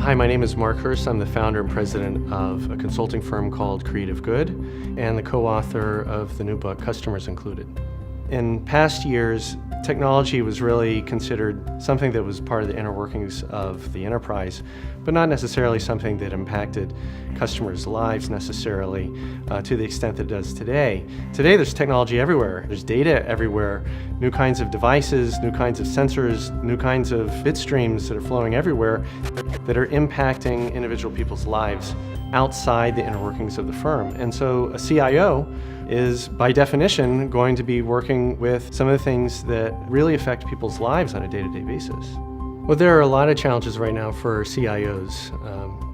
Hi, my name is Mark Hurst. I'm the founder and president of a consulting firm called Creative Good and the co-author of the new book, Customers Included. In past years, technology was really considered something that was part of the inner workings of the enterprise, but not necessarily something that impacted customers' lives necessarily to the extent that it does today. Today there's technology everywhere. There's data everywhere, new kinds of devices, new kinds of sensors, new kinds of bit streams that are flowing everywhere that are impacting individual people's lives outside the inner workings of the firm. And so a CIO is, by definition, going to be working with some of the things that really affect people's lives on a day-to-day basis. Well, there are a lot of challenges right now for CIOs.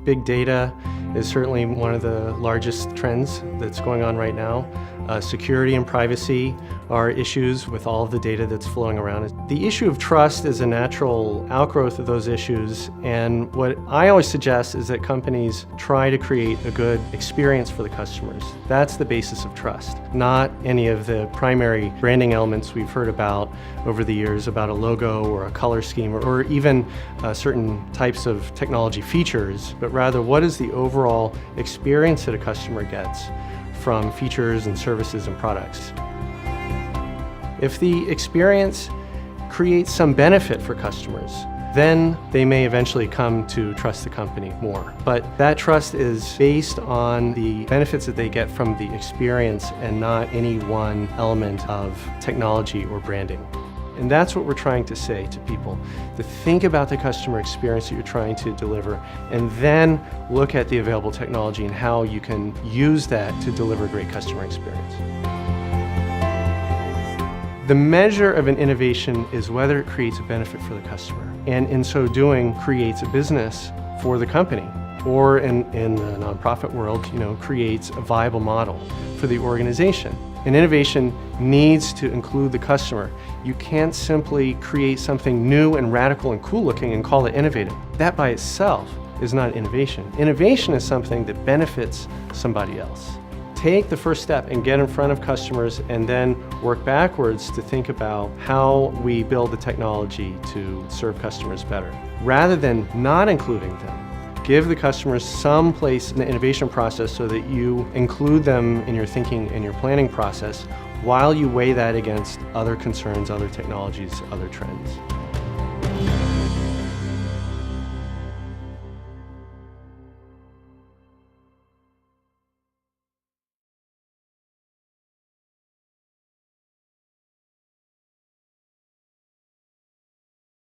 Big data is certainly one of the largest trends that's going on right now. Security and privacy are issues with all of the data that's flowing around. The issue of trust is a natural outgrowth of those issues, and what I always suggest is that companies try to create a good experience for the customers. That's the basis of trust, not any of the primary branding elements we've heard about over the years about a logo or a color scheme or even certain types of technology features, but rather what is the overall experience that a customer gets from features and services and products. If the experience creates some benefit for customers, then they may eventually come to trust the company more. But that trust is based on the benefits that they get from the experience and not any one element of technology or branding. And that's what we're trying to say to people, to think about the customer experience that you're trying to deliver and then look at the available technology and how you can use that to deliver a great customer experience. The measure of an innovation is whether it creates a benefit for the customer, and in so doing creates a business for the company, or in the nonprofit world, creates a viable model for the organization. An innovation needs to include the customer. You can't simply create something new and radical and cool looking and call it innovative. That by itself is not innovation. Innovation is something that benefits somebody else. Take the first step and get in front of customers and then work backwards to think about how we build the technology to serve customers better. Rather than not including them, give the customers some place in the innovation process so that you include them in your thinking and your planning process while you weigh that against other concerns, other technologies, other trends.